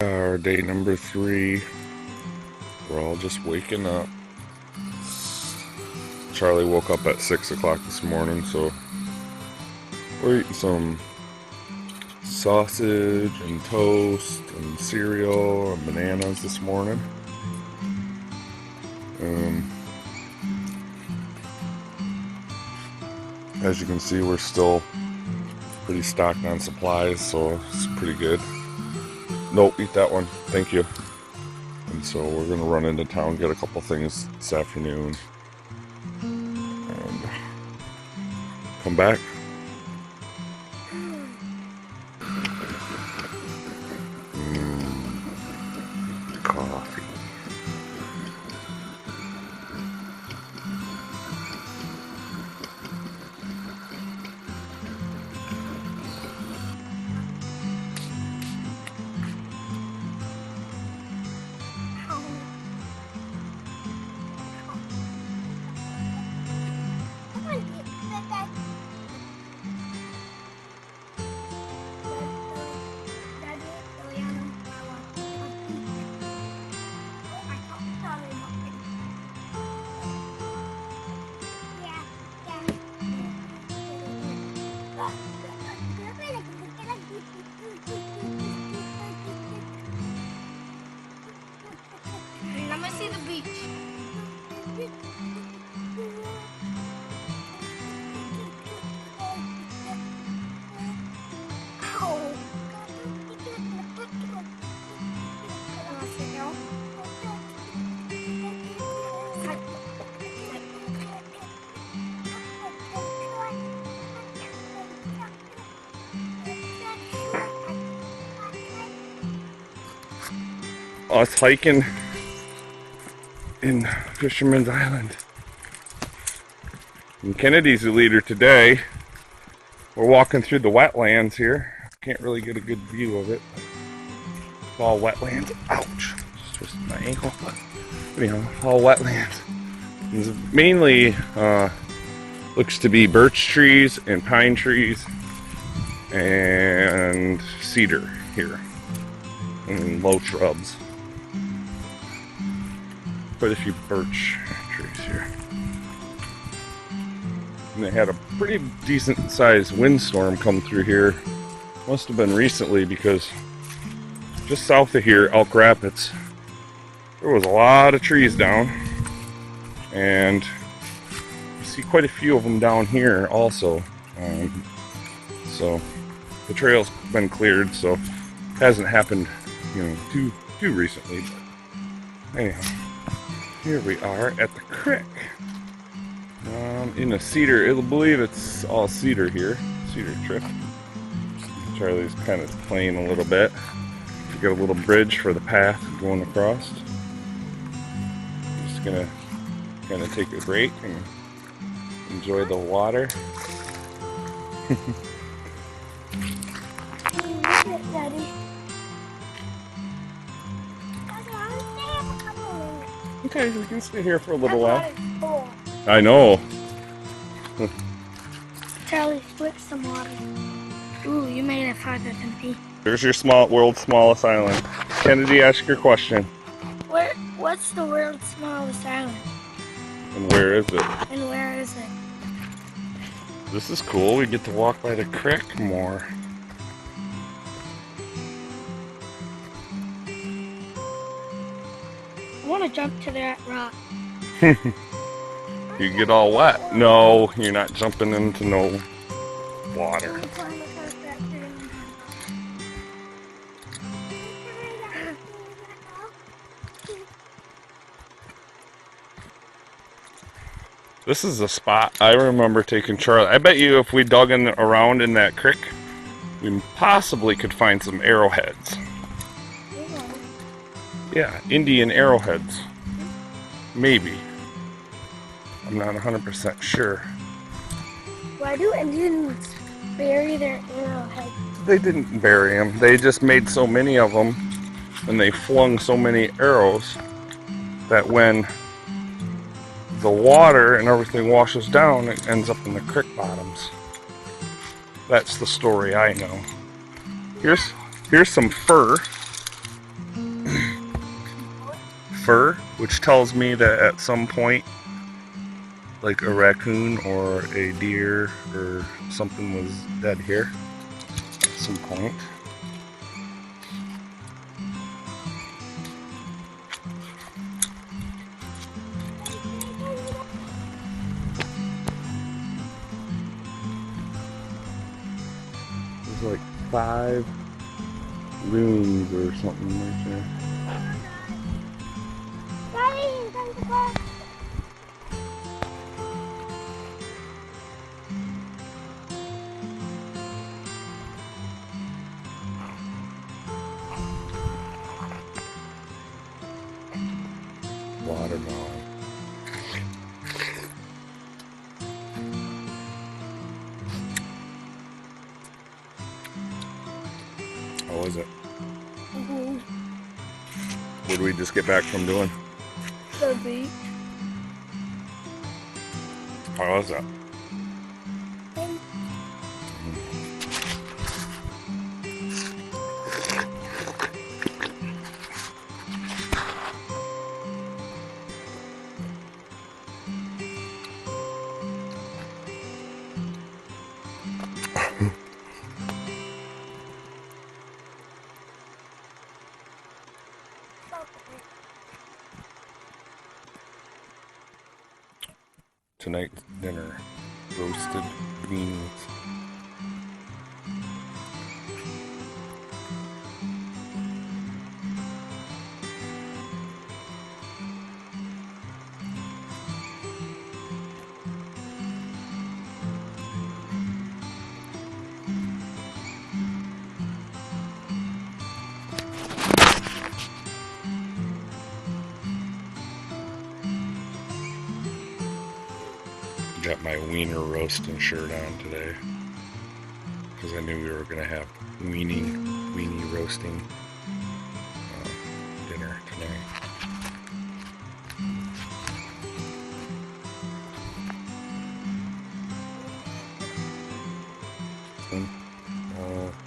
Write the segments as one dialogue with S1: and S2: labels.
S1: Our day number 3. We're all just waking up. Charlie woke up at 6 o'clock this morning, so we're eating some sausage and toast and cereal and bananas this morning. As you can see, we're still pretty stocked on supplies, so it's pretty good. Nope, eat that one. Thank you. And so we're going to run into town, get a couple things this afternoon, and come back. Coffee.
S2: Let me see the beach.
S1: Us hiking in Fisherman's Island. And Kennedy's the leader today. We're walking through the wetlands here. Can't really get a good view of it. It's all wetlands. Ouch! Just twisted my ankle. But anyhow, all wetlands. It's mainly looks to be birch trees and pine trees and cedar here and low shrubs. Quite a few birch trees here. And they had a pretty decent sized windstorm come through here. Must have been recently, because just south of here, Elk Rapids, there was a lot of trees down. And you see quite a few of them down here also. So the trail's been cleared, so it hasn't happened, too recently. But anyhow. Here we are at the creek. In a cedar, I believe it's all cedar here. Cedar trip. Charlie's kind of playing a little bit. We got a little bridge for the path going across. Just gonna kind of take a break and enjoy the water.
S2: Daddy.
S1: Okay, we can stay here for a little while.
S2: Cool.
S1: I know.
S2: Charlie, flip some water. Ooh, you made it farther than me.
S1: There's your world's smallest island. Kennedy, ask your question.
S2: What's the world's smallest island?
S1: And where is it?
S2: And where is it?
S1: This is cool. We get to walk by the creek more.
S2: I want to jump to that rock.
S1: You get all wet. No, you're not jumping into no water. This is a spot I remember taking Charlie. I bet you if we dug around in that creek, we possibly could find some arrowheads. Yeah, Indian arrowheads. Maybe. I'm not 100% sure.
S2: Why do Indians bury their arrowheads?
S1: They didn't bury them. They just made so many of them, and they flung so many arrows that when the water and everything washes down, it ends up in the creek bottoms. That's the story I know. Here's some fur. fur, which tells me that at some point, like a raccoon or a deer or something was dead here at some point. There's like 5 rooms or something right there. Watermelon. How was it? What did we just get back from doing?
S2: The beach.
S1: How was that? Tonight's dinner, roasted beans. Got my wiener roasting shirt on today because I knew we were gonna have weenie roasting dinner tonight.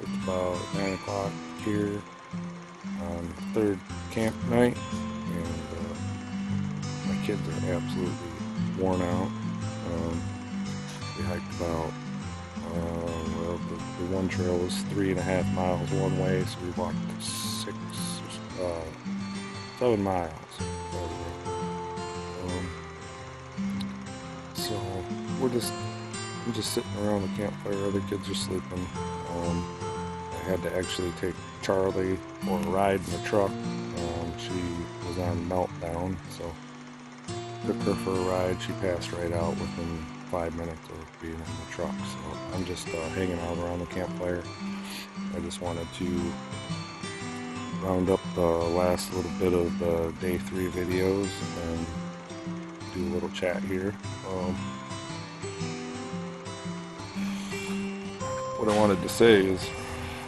S1: It's about 9 o'clock here on the 3rd camp night, and my kids are absolutely worn out. We hiked about, well, the one trail was 3.5 miles one way, so we walked 7 miles. So I'm just sitting around the campfire. Other kids are sleeping. I had to actually take Charlie for a ride in the truck. She was on meltdown, so took her for a ride. She passed right out within 5 minutes of being in the truck. So I'm just hanging out around the campfire. I just wanted to round up the last little bit of the day 3 videos and do a little chat here. What I wanted to say is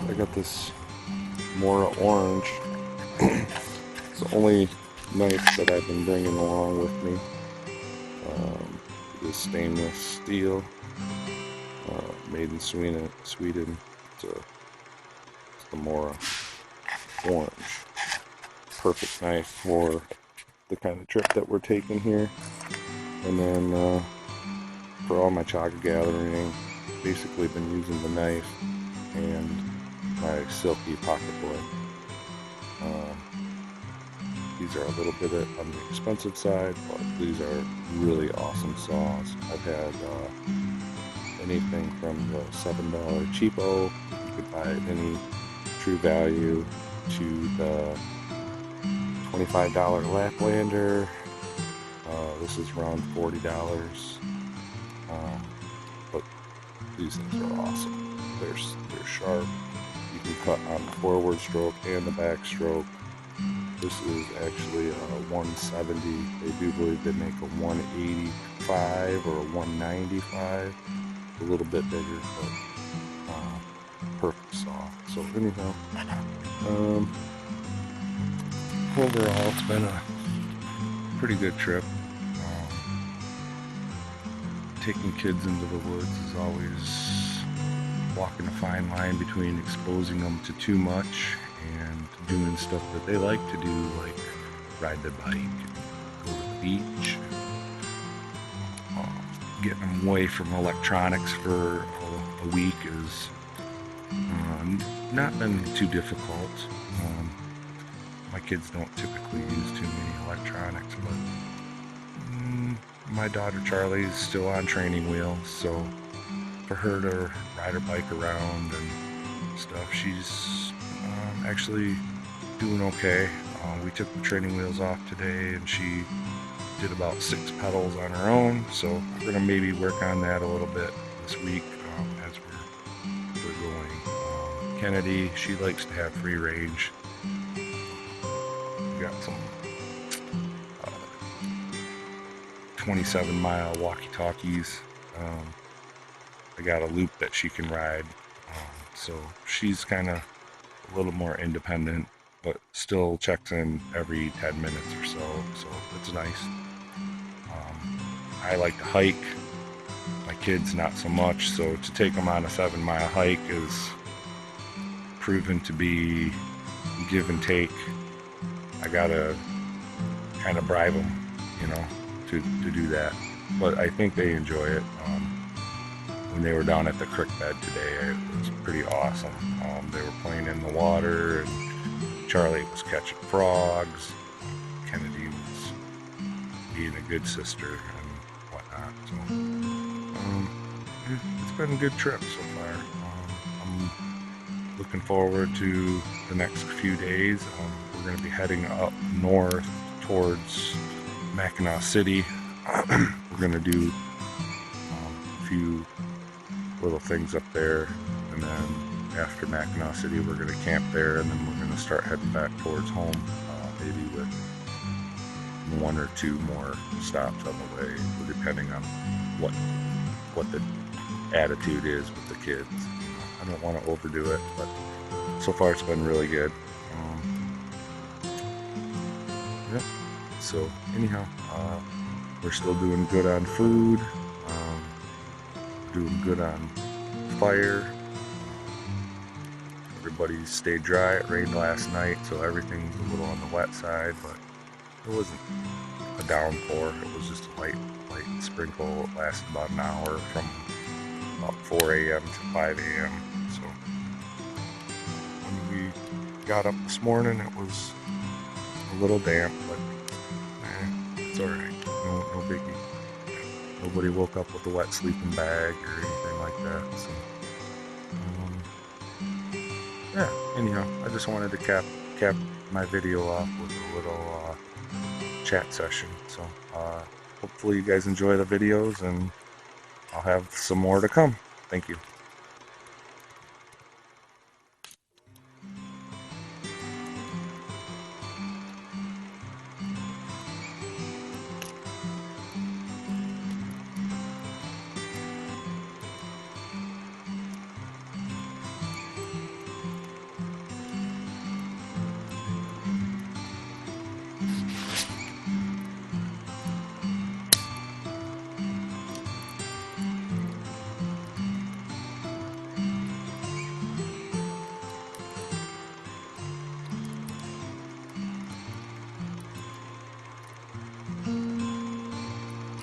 S1: I got this Mora Orange. It's the only knife that I've been bringing along with me. It is stainless steel, made in Sweden. It's the Mora Orange. Perfect knife for the kind of trip that we're taking here. And then for all my chaga gathering, basically been using the knife and my silky pocket boy. These are a little bit on the expensive side, but these are really awesome saws. I've had anything from the $7 cheapo, you could buy at any True Value, to the $25 Laplander. This is around $40. But these things are awesome. They're sharp. You can cut on the forward stroke and the back stroke. This is actually a 170. They do believe they make a 185 or a 195. A little bit bigger, but perfect saw. So anyhow, overall it's been a pretty good trip. Taking kids into the woods is always walking a fine line between exposing them to too much and doing stuff that they like to do, like ride their bike, go to the beach. Getting them away from electronics for a week is not been too difficult. My kids don't typically use too many electronics, but my daughter Charlie is still on training wheels, so for her to ride her bike around and stuff, she's actually doing okay. We took the training wheels off today, and she did about 6 pedals on her own, so we're gonna maybe work on that a little bit this week as we're going. Kennedy, she likes to have free range. We got some 27-mile walkie-talkies. I got a loop that she can ride, so she's kind of a little more independent, but still checks in every 10 minutes or so it's nice. I like to hike. My kids not so much, so to take them on a 7-mile hike is proven to be give and take. I gotta kind of bribe them, to do that. But I think they enjoy it. When they were down at the creek bed today, it was pretty awesome. They were playing in the water, and Charlie was catching frogs. Kennedy was being a good sister and whatnot. So it's been a good trip so far. I'm looking forward to the next few days. We're going to be heading up north towards Mackinac City. We're going to do a few little things up there, and then after Mackinac City we're going to camp there, and then we're going to start heading back towards home, maybe with 1 or 2 more stops on the way, depending on what the attitude is with the kids. I don't want to overdo it, but so far it's been really good. Yeah. So anyhow, we're still doing good on food, doing good on fire. Everybody stayed dry. It rained last night, so everything's a little on the wet side, but it wasn't a downpour. It was just a light sprinkle. It lasted about an hour from about 4 a.m. to 5 a.m. So when we got up this morning, it was a little damp, but it's all right. No biggie. Nobody woke up with a wet sleeping bag or anything like that. So yeah. Anyhow, I just wanted to cap my video off with a little chat session. So hopefully you guys enjoy the videos, and I'll have some more to come. Thank you.